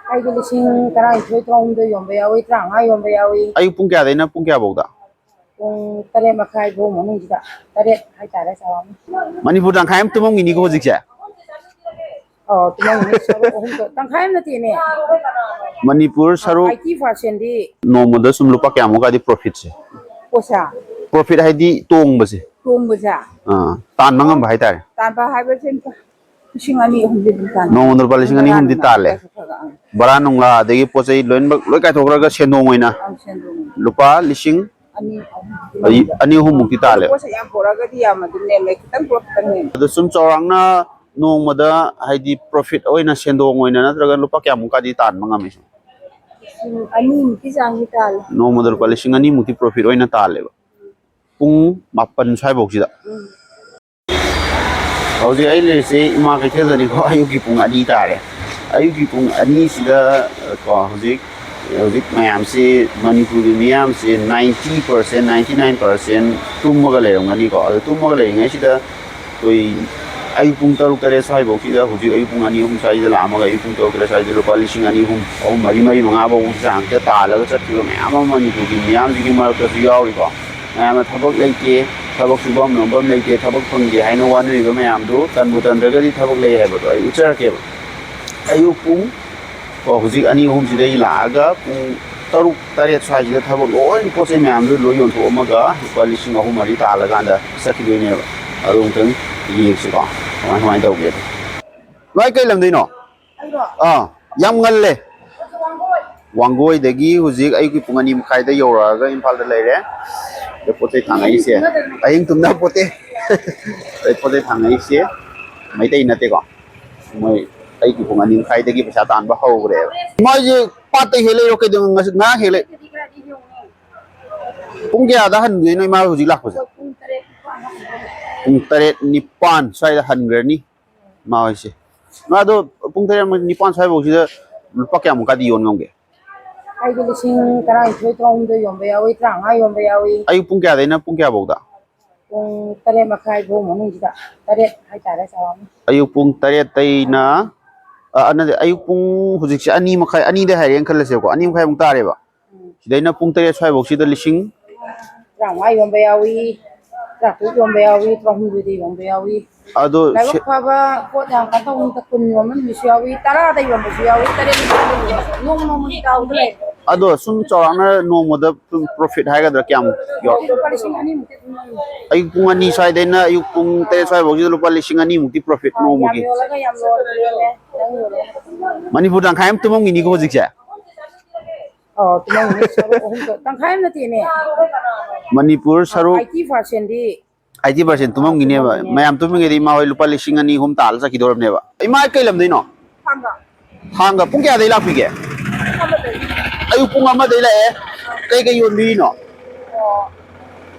ꯑꯩꯗꯤ ꯂꯤꯁꯤꯡ 12 ꯌꯣꯟꯕ ꯌꯥꯎꯏ 35 ꯌꯣꯟꯕ ꯌꯥꯎꯏ ꯑꯌꯨꯛ ꯄꯨꯡ ꯀꯌꯥꯗꯩꯅ ꯄꯨꯡ ꯀꯌꯥꯐꯧꯗ ꯄꯨꯡ 8:30 ꯐꯥꯎ ꯃꯅꯨꯡꯁꯤꯗ 8 ꯍꯥꯏꯇꯥꯔꯦ ꯆꯥꯎꯔꯥꯛꯅ ꯃꯅꯤꯄꯨꯔ ꯇꯪꯈꯥꯏ ꯑꯃ ꯇꯨꯝꯃꯝꯈꯤꯅꯤꯀꯣ ꯍꯧꯖꯤꯛꯁꯦ ꯇꯨꯝꯃꯝꯒꯅꯤ ꯁꯔꯨꯛ ꯑꯍꯨꯝ ꯇꯪꯈꯥꯏ ꯑꯃ ꯅꯠꯇꯦꯅꯦ ꯃꯅꯤꯄꯨꯔ ꯁꯔꯨꯛ 80%ꯗꯤ ꯅꯣꯡꯃꯗ ꯁꯨꯝ ꯂꯨꯄꯥ ꯀꯌꯥꯃꯨꯛꯀꯗꯤ ꯄ꯭ꯔꯣꯐꯤꯠꯁꯦ ꯄꯩꯁꯥ ꯄ꯭ꯔꯣꯐꯤꯠ ꯍꯥꯏꯗꯤ ꯇꯣꯡꯕꯁꯦ ꯇꯣꯡꯕꯁꯦ ꯇꯥꯟꯕ ꯉꯝꯕ ꯍꯥꯏꯇꯥꯔꯦ ꯇꯥꯟꯕ ꯍꯥꯏꯕꯁꯦ ꯂꯤꯁꯤꯡ 2 ꯑꯍꯨꯝꯗꯤ ꯑꯗꯨꯝ ꯇꯥꯟꯕ ꯅꯣꯡꯃꯗ ꯂꯨꯄꯥ ꯂꯤꯁꯤꯡ 2 ꯑꯍꯨꯝꯗꯤ ꯇꯥꯜꯂꯦ ꯕꯔꯥ ꯅꯨꯡꯂꯥ ꯑꯗꯒꯤ ꯄꯣꯠ ꯆꯩ ꯂꯣꯏꯅꯃꯛ ꯂꯣꯏ ꯀꯥꯏꯊꯣꯛꯈ꯭ꯔꯒ ꯁꯦꯟꯗꯣꯡ ꯑꯣꯏꯅ ꯂꯨꯄꯥ ꯂꯤꯁꯤꯡ 2 ꯑꯍꯨꯝꯃꯨꯛꯇꯤ ꯇꯥꯜꯂꯦ ꯄꯣꯠꯁꯦ ꯌꯥꯝ ꯄꯨꯔꯛꯑꯒꯗꯤ ꯌꯥꯝ ꯑꯗꯨꯝ ꯅꯦꯝꯃꯦ ꯈꯤꯇꯪ ꯄꯨꯔꯛꯄꯗ ꯅꯦꯝꯃꯦ ꯑꯗꯣ ꯁꯨꯝ ꯆꯥꯎꯔꯥꯛꯅ ꯅꯣꯡꯃꯗ ꯍꯥꯏꯗꯤ ꯄ꯭ꯔꯣꯐꯤꯠ ꯑꯣꯏꯅ ꯁꯦꯟꯗꯣꯡ ꯑꯣꯏꯅ ꯅꯠꯇ꯭ꯔꯒ ꯂꯨꯄꯥ ꯀꯌꯥꯃꯨꯛꯀꯗꯤ ꯇꯥꯟꯕ ꯉꯝꯃꯤ ꯂꯤꯁꯤꯡ 2ꯃꯨꯛꯀꯤ ꯆꯥꯡꯗꯤ ꯇꯥꯜꯂꯦ ꯅꯣꯡꯃꯗ ꯂꯨꯄꯥ ꯂꯤꯁꯤꯡ 2ꯃꯨꯛꯇꯤ ꯄ꯭ꯔꯣꯐꯤꯠ ꯑꯣꯏꯅ ꯇꯥꯜꯂꯦꯕ ꯄꯨꯡ 7 ꯁ꯭ꯋꯥꯏꯐꯧꯁꯤꯗ ꯍꯧꯖꯤꯛ ꯑꯩ ꯂꯩꯔꯤꯁꯦ ꯏꯃꯥ ꯀꯩꯊꯦꯜꯗꯅꯤꯀꯣ ꯑꯌꯨꯛꯀꯤ ꯄꯨꯡ 2 ꯇꯥꯔꯦ ꯑꯌꯨꯛꯀꯤ ꯄꯨꯡ 2ꯁꯤꯗ ꯀꯣ ꯍꯧꯖꯤꯛ ꯃꯌꯥꯝꯁꯤ ꯃꯅꯤꯄꯨꯔꯒꯤ ꯃꯤꯌꯥꯝꯁꯤ 90% 99% ꯇꯨꯝꯃꯒ ꯂꯩꯔꯝꯒꯅꯤꯀꯣ ꯑꯗꯣ ꯇꯨꯝꯃꯒ ꯂꯩꯔꯤꯉꯩꯁꯤꯗ ꯑꯩꯈꯣꯏ ꯑꯌꯨꯛ ꯄꯨꯡ 6 7 ꯁ꯭ꯋꯥꯏꯐꯧꯁꯤꯗ ꯍꯧꯖꯤꯛ ꯑꯌꯨꯛ ꯄꯨꯡ 2 3 ꯁ꯭ꯋꯥꯏꯗ ꯂꯥꯛꯑꯝꯃꯒ ꯑꯌꯨꯛ ꯄꯨꯡ 6 7 ꯁ꯭ꯋꯥꯏꯗ ꯂꯨꯄꯥ ꯂꯤꯁꯤꯡ 2 ꯑꯍꯨꯝ 3 4 5 ꯐꯥꯎꯕ ꯆꯥꯡꯁꯤꯗ ꯇꯥꯜꯂꯒ ꯆꯠꯈꯤꯕ ꯃꯌꯥꯝ ꯑꯃ ꯃꯅꯤꯄꯨꯔꯒꯤ ꯃꯤꯌꯥꯝꯁꯤꯒꯤ ꯃꯔꯛꯇꯁꯨ ꯌꯥꯎꯔꯤꯀꯣ ꯃꯌꯥꯝꯅ ꯊꯕꯛ ꯂꯩꯇꯦ ꯊꯕꯛ ꯁꯨꯐꯝ ꯅꯣꯝꯐꯝ ꯂꯩꯇꯦ ꯊꯕꯛ ꯐꯪꯗꯦ ꯍꯥꯏꯅ ꯋꯥꯅꯔꯤꯕ ꯃꯌꯥꯝꯗꯨ ꯇꯟꯕꯨ ꯇꯟꯗ꯭ꯔꯒꯗꯤ ꯊꯕꯛ ꯂꯩ ꯍꯥꯏꯕꯗꯣ ꯑꯩ ꯎꯠꯆꯔꯛꯀꯦꯕ ꯑꯌꯨꯛ ꯄꯨꯡ ꯍꯧꯖꯤꯛ 2 3 ꯂꯥꯛꯑꯒ ꯄꯨꯡ 6 7 ꯁ꯭ꯋꯥꯏꯁꯤꯗ ꯊꯕꯛ ꯂꯣꯏ ꯄꯣꯠ ꯆꯩ ꯃꯌꯥꯝꯗꯨ ꯂꯣꯏ ꯌꯣꯟꯊꯣꯛꯑꯝꯃꯒ ꯂꯨꯄꯥ ꯂꯤꯁꯤꯡ 3 4 ꯇꯥꯜꯂꯀꯥꯟꯗ ꯆꯠꯈꯤꯗꯣꯏꯅꯦꯕ ꯑꯗꯨ ꯑꯃꯨꯛꯇꯪ ꯌꯦꯡꯁꯤꯀꯣ ꯀꯃꯥꯏꯅ ꯇꯧꯒꯦ ꯅꯣꯏ ꯀꯩ ꯂꯝꯗꯩꯅꯣ ꯌꯥꯝ ꯉꯜꯂꯦ ꯋꯥꯡꯒꯣꯏꯗꯒꯤ ꯍꯧꯖꯤꯛ ꯑꯌꯨꯛꯀꯤ ꯄꯨꯡ 2 ꯃꯈꯥꯏꯗ ꯌꯧꯔꯛꯑꯒ ꯏꯝꯐꯥꯜꯗ ꯂꯩꯔꯦ ꯑꯗ ꯄꯣꯠ ꯆꯩ ꯊꯥꯡꯉꯛꯏꯁꯦ ꯑꯍꯤꯡ ꯇꯨꯝꯅ ꯄꯣꯠꯇꯦ ꯄꯣꯠ ꯆꯩ ꯊꯥꯡꯉꯛꯏꯁꯦ ꯃꯩꯇꯩ ꯅꯠꯇꯦꯀꯣ ꯃꯣꯏ ꯑꯩꯒꯤ ꯄꯨꯡ 2 ꯃꯈꯥꯏꯗꯒꯤ ꯄꯩꯁꯥ ꯇꯥꯟꯕ ꯍꯧꯈ꯭ꯔꯦꯕ ꯃꯣꯏꯁꯦ ꯄꯥꯠꯇ ꯍꯦꯜꯂꯛꯏꯔꯣ ꯀꯩꯗꯧ ꯉꯥ ꯍꯦꯜꯂꯦ ꯄꯨꯡ ꯀꯌꯥꯗ ꯍꯟꯗꯣꯏꯅꯣ ꯏꯃꯥ ꯍꯧꯖꯤꯛ ꯂꯥꯛꯄꯁꯦ ꯄꯨꯡ 8 9 ꯁ꯭ꯋꯥꯏꯗ ꯍꯟꯈ꯭ꯔꯅꯤ ꯏꯃꯥ ꯍꯣꯏꯁꯦ ꯑꯗꯣ ꯄꯨꯡ 8 9 ꯁ꯭ꯋꯥꯏꯐꯧꯁꯤꯗ ꯂꯨꯄꯥ ꯀꯌꯥꯃꯨꯛꯀꯗꯤ ꯌꯣꯟ ꯉꯝꯒꯦ ꯑꯩꯗꯤ ꯂꯤꯁꯤꯡ 12 13 ꯌꯣꯟꯕ ꯌꯥꯎꯏ 35 ꯌꯣꯟꯕ ꯌꯥꯎꯏ ꯑꯌꯨꯛ ꯄꯨꯡ ꯀꯌꯥꯗꯩꯅ ꯄꯨꯡ ꯀꯌꯥꯐꯧꯗ ꯄꯨꯡ 8:30 ꯐꯥꯎ ꯃꯅꯨꯡꯁꯤꯗ 8 ꯍꯥꯏꯇꯥꯔꯦ ꯆꯥꯎꯔꯥꯛꯅ ꯑꯌꯨꯛ ꯄꯨꯡ 8ꯇꯩꯅ ꯑꯌꯨꯛ ꯄꯨꯡ ꯍꯧꯖꯤꯛꯁꯦ 2 ꯃꯈꯥꯏ 2ꯗ ꯍꯥꯏꯔꯦꯅ ꯈꯜꯂꯁꯦꯕꯀꯣ 2 ꯃꯈꯥꯏꯃꯨꯛ ꯇꯥꯔꯦꯕ ꯁꯤꯗꯩꯅ ꯄꯨꯡ 8 ꯁ꯭ꯋꯥꯏꯐꯧꯁꯤꯗ ꯂꯤꯁꯤꯡ 35 ꯌꯣꯟꯕ ꯌꯥꯎꯏ 30 ꯌꯣꯟꯕ ꯌꯥꯎꯏ 13 ꯌꯣꯟꯕ ꯌꯥꯎꯏ ꯑꯗꯣ ꯂꯥꯏꯕꯛ ꯐꯕ ꯄꯣꯠ ꯌꯥꯝ ꯀꯟꯊꯣꯛ 10 ꯌꯣꯟꯕ ꯅꯨꯃꯤꯠꯁꯨ ꯌꯥꯎꯏ 10ꯗ ꯌꯣꯟꯕꯁꯨ ꯌꯥꯎꯏ 8 9 ꯅꯣꯡꯃ ꯅꯣꯡꯃꯒꯤ ꯗꯥꯎꯗ ꯂꯩ ꯑꯗꯣ ꯁꯨꯝ ꯆꯥꯎꯔꯥꯛꯅ ꯅꯣꯡꯃꯗ ꯄ꯭ꯔꯣꯐꯤꯠ ꯍꯥꯏꯒꯗ꯭ꯔꯥ ꯀꯌꯥꯃꯨꯛ ꯂꯨꯄꯥ ꯂꯤꯁꯤꯡ 2ꯃꯨꯛꯇꯤ ꯑꯗꯨꯝ ꯉꯝꯃꯤ ꯑꯌꯨꯛ ꯄꯨꯡ 2 ꯁ꯭ꯋꯥꯏꯗꯩꯅ ꯑꯌꯨꯛ ꯄꯨꯡ 8 ꯁ꯭ꯋꯥꯏꯐꯧꯁꯤꯗ ꯂꯨꯄꯥ ꯂꯤꯁꯤꯡ 2ꯃꯨꯛꯇꯤ ꯄ꯭ꯔꯣꯐꯤꯠ ꯌꯥꯝ ꯅꯣꯡꯃꯒꯤ ꯌꯣꯜꯂꯒ ꯌꯥꯝ ꯌꯣꯜꯂꯦ ꯈꯤꯇꯪ ꯌꯣꯜꯂꯒ ꯃꯅꯤꯄꯨꯔ ꯇꯪꯈꯥꯏ ꯑꯃ ꯇꯨꯝꯃꯝꯈꯤꯅꯤꯀꯣ ꯍꯧꯖꯤꯛꯁꯦ ꯇꯨꯝꯃꯝꯒꯅꯤ ꯁꯔꯨꯛ ꯑꯍꯨꯝ ꯇꯪꯈꯥꯏ ꯑꯃ ꯅꯠꯇꯦꯅꯦ ꯃꯅꯤꯄꯨꯔ ꯁꯔꯨꯛ 80%ꯗꯤ 80% ꯇꯨꯝꯃꯝꯈꯤꯅꯦꯕ ꯃꯌꯥꯝ ꯇꯨꯝꯃꯤꯉꯩꯗ ꯏꯃꯥ ꯍꯣꯏ ꯂꯨꯄꯥ ꯂꯤꯁꯤꯡ 2 3 ꯇꯥꯜꯂ ꯆꯠꯈꯤꯗꯧꯔꯕꯅꯦꯕ ꯏꯃꯥ ꯀꯩ ꯂꯝꯗꯩꯅꯣ ꯊꯥꯡꯒ ꯄꯨꯡ ꯀꯌꯥꯗꯩ ꯂꯥꯛꯄꯤꯒꯦ ꯑꯌꯨꯛ ꯄꯨꯡ 1ꯗꯩ ꯂꯥꯛꯑꯦ ꯀꯩ ꯌꯣꯟꯕꯤꯔꯤꯅꯣ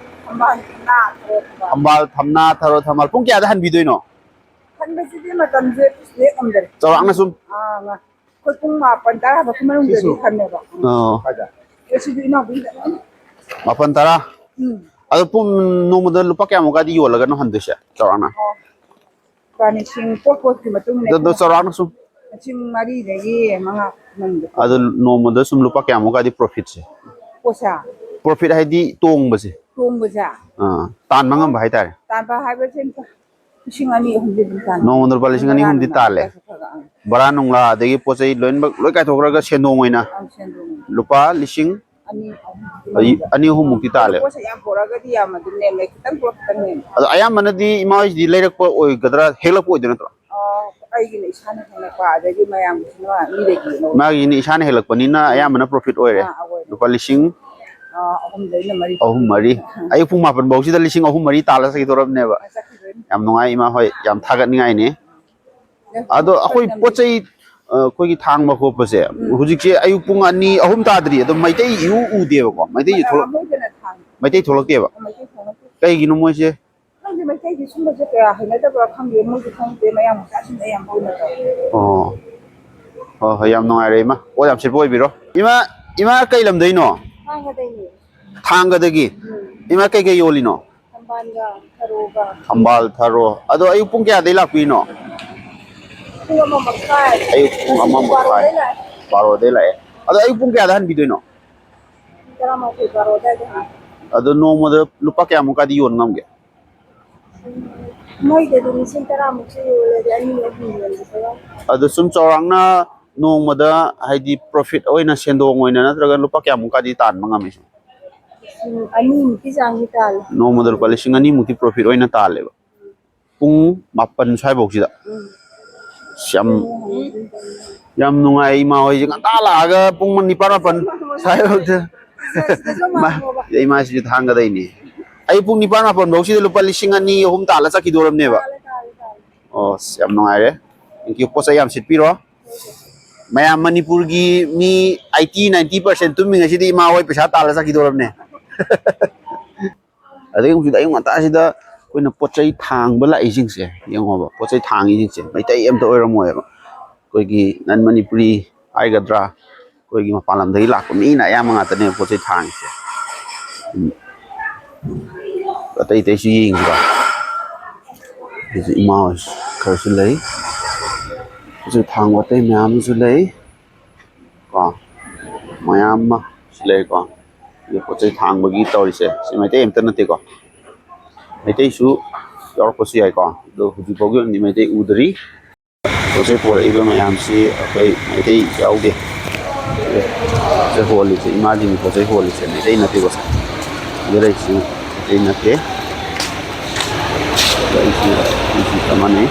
ꯊꯝꯕꯥꯜ ꯊꯝꯅꯥ ꯊꯔꯣ ꯊꯝꯕꯥꯜ ꯄꯨꯡ ꯀꯌꯥꯗ ꯍꯟꯕꯤꯗꯣꯏꯅꯣ ꯍꯟꯕꯁꯤꯗꯤ ꯃꯇꯝꯁꯦ ꯂꯦꯞꯉꯝꯗꯔꯦ ꯆꯥꯎꯔꯥꯛꯅ ꯁꯨꯝ ꯑꯩꯈꯣꯏ ꯄꯨꯡ 9 10 ꯐꯥꯎꯒꯤ ꯃꯅꯨꯡꯗꯗꯤ ꯍꯟꯅꯦꯕ ꯁꯤꯗꯤ ꯏꯅꯥꯎꯄꯤꯗ 9 10 ꯑꯗꯣ ꯄꯨꯡ ꯅꯣꯡꯃꯗ ꯂꯨꯄꯥ ꯀꯌꯥꯃꯨꯛꯀꯗꯤ ꯌꯣꯜꯂꯒꯅꯣ ꯍꯟꯗꯣꯏꯁꯦ ꯆꯥꯎꯔꯥꯛꯅ ꯂꯤꯁꯤꯡ ꯄꯣꯠꯀꯤ ꯃꯇꯨꯡ ꯑꯗꯣ ꯆꯥꯎꯔꯥꯛꯅ ꯁꯨꯝ ꯂꯤꯁꯤꯡ 4ꯗꯒꯤ 5 ꯃꯅꯨꯡꯗ ꯑꯗꯣ ꯅꯣꯡꯃꯗ ꯁꯨꯝ ꯂꯨꯄꯥ ꯀꯌꯥꯃꯨꯛꯀꯗꯤ ꯄ꯭ꯔꯣꯐꯤꯠꯁꯦ ꯄꯣꯠꯁꯦ ꯄ꯭ꯔꯣꯐꯤꯠ ꯍꯥꯏꯗꯤ ꯇꯣꯡꯕꯁꯦ ꯇꯣꯡꯕꯁꯦ ꯇꯥꯟꯕ ꯉꯝꯕ ꯍꯥꯏꯇꯥꯔꯦ ꯇꯥꯟꯕ ꯍꯥꯏꯕꯁꯦ ꯂꯤꯁꯤꯡ 2 ꯑꯍꯨꯝꯗꯤ ꯑꯗꯨꯝ ꯇꯥꯟꯕ ꯅꯣꯡꯃꯗ ꯂꯨꯄꯥ ꯂꯤꯁꯤꯡ 2 ꯑꯍꯨꯝꯗꯤ ꯇꯥꯜꯂꯦ ꯕꯔꯥ ꯅꯨꯡꯂꯥ ꯑꯗꯒꯤ ꯄꯣꯠ ꯆꯩ ꯂꯣꯏꯅꯃꯛ ꯂꯣꯏ ꯀꯥꯏꯊꯣꯛꯈ꯭ꯔꯒ ꯁꯦꯟꯗꯣꯡ ꯑꯣꯏꯅ ꯂꯨꯄꯥ ꯂꯤꯁꯤꯡ 2 ꯑꯍꯨꯝꯃꯨꯛꯇꯤ ꯇꯥꯜꯂꯦ ꯄꯣꯠꯁꯦ ꯌꯥꯝ ꯄꯨꯔꯛꯑꯒꯗꯤ ꯌꯥꯝ ꯑꯗꯨꯝ ꯅꯦꯝꯃꯦ ꯈꯤꯇꯪ ꯄꯨꯔꯛꯄꯗ ꯅꯦꯝꯃꯦ ꯑꯗꯣ ꯑꯌꯥꯝꯕꯅꯗꯤ ꯏꯃꯥ ꯍꯣꯏꯁꯤꯗꯤ ꯂꯩꯔꯛꯄ ꯑꯣꯏꯒꯗ꯭ꯔꯥ ꯍꯦꯛꯂꯛꯄ ꯑꯣꯏꯗꯣꯏ ꯅꯠꯇ꯭ꯔꯣ ꯑꯩꯒꯤꯅ ꯏꯁꯥꯅ ꯍꯦꯜꯂꯛꯄ ꯑꯗꯒꯤ ꯃꯌꯥꯝꯒꯤꯁꯤꯅ ꯃꯤꯗꯒꯤ ꯃꯥꯒꯤꯅ ꯏꯁꯥꯅ ꯍꯦꯜꯂꯛꯄꯅꯤꯅ ꯑꯌꯥꯝꯕꯅ ꯄ꯭ꯔꯣꯐꯤꯠ ꯑꯣꯏꯔꯦ ꯂꯨꯄꯥ ꯂꯤꯁꯤꯡ 3 4 ꯑꯌꯨꯛ ꯄꯨꯡ 9 ꯐꯥꯎꯁꯤꯗ ꯂꯤꯁꯤꯡ 3 4 ꯇꯥꯜꯂ ꯆꯠꯈꯤꯗꯧꯔꯕꯅꯦꯕ ꯌꯥꯝ ꯅꯨꯡꯉꯥꯏ ꯏꯃꯥ ꯍꯣꯏ ꯌꯥꯝ ꯊꯥꯒꯠꯅꯤꯡꯉꯥꯏꯅꯤ ꯑꯗꯣ ꯑꯩꯈꯣꯏ ꯄꯣꯠ ꯆꯩ ꯑꯩꯈꯣꯏꯒꯤ ꯊꯥꯡꯕ ꯈꯣꯠꯄꯁꯦ ꯍꯧꯖꯤꯛꯁꯦ ꯑꯌꯨꯛ ꯄꯨꯡ 2 3 ꯇꯥꯗ꯭ꯔꯤ ꯑꯗꯣ ꯃꯩꯇꯩ ꯎꯗꯦꯕꯀꯣ ꯃꯩꯇꯩ ꯊꯣꯛꯂꯛꯇꯦꯕ ꯀꯩꯒꯤꯅꯣ ꯃꯣꯏꯁꯦ ꯈꯪꯗꯦ ꯃꯩꯇꯩꯗꯤ ꯁꯨꯝꯕꯁꯦ ꯀꯌꯥ ꯍꯩꯅꯗꯕ꯭ꯔꯥ ꯈꯪꯗꯦ ꯃꯣꯏꯁꯨ ꯈꯪꯗꯦ ꯃꯌꯥꯝ ꯃꯆꯥꯁꯤꯡꯅ ꯑꯌꯥꯝꯕ ꯑꯣꯏꯅ ꯍꯣꯏ ꯍꯣꯏ ꯌꯥꯝ ꯅꯨꯡꯉꯥꯏꯔꯦ ꯏꯃꯥ ꯄꯣꯠ ꯌꯥꯝ ꯁꯤꯠꯄ ꯑꯣꯏꯕꯤꯔꯣ ꯏꯃꯥ ꯀꯩ ꯂꯝꯗꯩꯅꯣ ꯊꯥꯡꯒꯗꯒꯤ ꯏꯃꯥ ꯀꯩ ꯌꯣꯜꯂꯤꯅꯣ ꯊꯝꯕꯥꯜꯒ ꯊꯔꯣꯒ ꯊꯝꯕꯥꯜ ꯊꯔꯣ ꯑꯗꯣ ꯑꯌꯨꯛ ꯄꯨꯡ ꯀꯌꯥꯗꯩ ꯂꯥꯛꯄꯤꯔꯤꯅꯣ ꯄꯨꯡ 1 ꯃꯈꯥꯏ ꯑꯌꯨꯛ ꯄꯨꯡ 1 ꯃꯈꯥꯏ ꯕꯥꯔꯣꯗꯩ ꯂꯥꯛꯑꯦ ꯑꯗꯣ ꯑꯌꯨꯛ ꯄꯨꯡ ꯀꯌꯥꯗ ꯍꯟꯕꯤꯗꯣꯏꯅꯣ ꯇꯔꯥꯃꯥꯊꯣꯏ ꯕꯥꯔꯣꯗꯥꯏꯗ ꯑꯗꯣ ꯅꯣꯡꯃꯗ ꯂꯨꯄꯥ ꯀꯌꯥꯃꯨꯛꯀꯗꯤ ꯌꯣꯟ ꯉꯝꯒꯦ ꯃꯣꯏꯗꯗꯤ 100,000ꯃꯨꯛꯁꯨ ꯌꯣꯜꯂꯦ 2-3 ꯌꯣꯜꯂꯦ ꯑꯗꯣ ꯁꯨꯝ ꯆꯥꯎꯔꯥꯛꯅ ꯅꯣꯡꯃꯗ ꯍꯥꯏꯗꯤ ꯄ꯭ꯔꯣꯐꯤꯠ ꯑꯣꯏꯅ ꯁꯦꯟꯗꯣꯡ ꯑꯣꯏꯅ ꯅꯠꯇ꯭ꯔꯒ ꯂꯨꯄꯥ ꯀꯌꯥꯃꯨꯛꯀꯗꯤ ꯇꯥꯟꯕ ꯉꯝꯃꯤ 2,000ꯃꯨꯛꯀꯤ ꯆꯥꯡꯗꯤ ꯇꯥꯜꯂꯦ ꯅꯣꯡꯃꯗ ꯂꯨꯄꯥ 2,000ꯃꯨꯛꯇꯤ ꯄ꯭ꯔꯣꯐꯤꯠ ꯑꯣꯏꯅ ꯇꯥꯜꯂꯦꯕ ꯄꯨꯡ 9 ꯁ꯭ꯋꯥꯏꯐꯥꯎꯁꯤꯗ ꯌꯥꯝ ꯅꯨꯡꯉꯥꯏ ꯏꯃꯥ ꯍꯣꯏꯁꯦ ꯉꯟꯇꯥ ꯂꯥꯛꯑꯒ ꯄꯨꯡ 9 ꯁ꯭ꯋꯥꯏꯐꯥꯎꯗ ꯏꯃꯥꯁꯤꯁꯨ ꯊꯥꯡꯒꯗꯣꯏꯅꯤ ꯑꯩ ꯄꯨꯡ 9 ꯐꯥꯎꯁꯤꯗ ꯂꯨꯄꯥ 2,000 2,000 ꯇꯥꯜꯂ ꯆꯠꯈꯤꯗꯣꯔꯕꯅꯦꯕ ꯑꯣ ꯌꯥꯝ ꯅꯨꯡꯉꯥꯏꯔꯦ ꯊꯦꯡꯀ꯭ꯌꯨ ꯄꯣꯠ ꯆꯩ ꯌꯥꯝ ꯁꯤꯠꯄꯤꯔꯣ ꯃꯌꯥꯝ ꯃꯅꯤꯄꯨꯔꯒꯤ ꯃꯤ 80-90% ꯇꯨꯝꯃꯤꯉꯩꯁꯤꯗꯤ ꯏꯃꯥ ꯍꯣꯏ ꯄꯩꯁꯥ ꯇꯥꯜꯂ ꯆꯠꯈꯤꯗꯣꯔꯕꯅꯦ ꯑꯗꯒꯤ ꯍꯧꯖꯤꯛ ꯑꯌꯨꯛ ꯉꯟꯇꯥꯁꯤꯗ ꯑꯩꯈꯣꯏꯅ ꯄꯣꯠ ꯆꯩ ꯊꯥꯡꯕ ꯂꯥꯛꯏꯁꯤꯡꯁꯦ ꯌꯦꯡꯉꯣꯕ ꯄꯣꯠ ꯆꯩ ꯊꯥꯡꯉꯤꯁꯤꯡꯁꯦ ꯃꯩꯇꯩ ꯑꯝꯇ ꯑꯣꯏꯔꯝꯃꯣꯏꯕ ꯑꯩꯈꯣꯏꯒꯤ ꯅꯟ ꯃꯅꯤꯄꯨꯔꯤ ꯍꯥꯏꯒꯗ꯭ꯔꯥ ꯑꯩꯈꯣꯏꯒꯤ ꯃꯄꯥꯟ ꯂꯝꯗꯒꯤ ꯂꯥꯛꯄ ꯃꯤꯅ ꯑꯌꯥꯝꯕ ꯉꯥꯛꯇꯅꯦꯕ ꯄꯣꯠ ꯆꯩ ꯊꯥꯡꯉꯤꯁꯦ ꯑꯇꯩ ꯑꯇꯩꯁꯨ ꯌꯦꯡꯁꯤꯀꯣ ꯍꯧꯖꯤꯛ ꯏꯃꯥ ꯈꯔꯁꯨ ꯂꯩ ꯍꯧꯖꯤꯛ ꯊꯥꯡꯕ ꯑꯇꯩ ꯃꯌꯥꯝ ꯑꯃꯁꯨ ꯂꯩ ꯀꯣ ꯃꯌꯥꯝ ꯑꯃ ꯁꯤ ꯂꯩꯀꯣ ꯄꯣꯠ ꯆꯩ ꯊꯥꯡꯕꯒꯤ ꯇꯧꯔꯤꯁꯦ ꯁꯤ ꯃꯩꯇꯩ ꯑꯝꯇ ꯅꯠꯇꯦꯀꯣ ꯃꯩꯇꯩꯁꯨ ꯌꯥꯎꯔꯛꯄꯁꯨ ꯌꯥꯏꯀꯣ ꯑꯗꯣ ꯍꯧꯖꯤꯛ ꯐꯥꯎꯒꯤ ꯑꯣꯏꯅꯗꯤ ꯃꯩꯇꯩ ꯎꯗ꯭ꯔꯤ ꯄꯣꯠ ꯆꯩ ꯄꯣꯔꯛꯏꯕ ꯃꯌꯥꯝꯁꯤ ꯑꯩꯈꯣꯏ ꯃꯩꯇꯩ ꯌꯥꯎꯗꯦ ꯄꯣꯠ ꯆꯩ ꯍꯣꯜꯂꯤꯁꯦ ꯏꯃꯥꯁꯤꯡꯒꯤ ꯄꯣꯠ ꯆꯩ ꯍꯣꯜꯂꯤꯁꯦ ꯃꯩꯇꯩ ꯅꯠꯇꯦꯀꯣ ꯁꯤꯗ ꯂꯩꯔꯤꯁꯤ ꯃꯩꯇꯩ ꯅꯠꯇꯦ ꯂꯩꯔꯤꯁꯤ ꯆꯞ ꯃꯥꯟꯅꯩ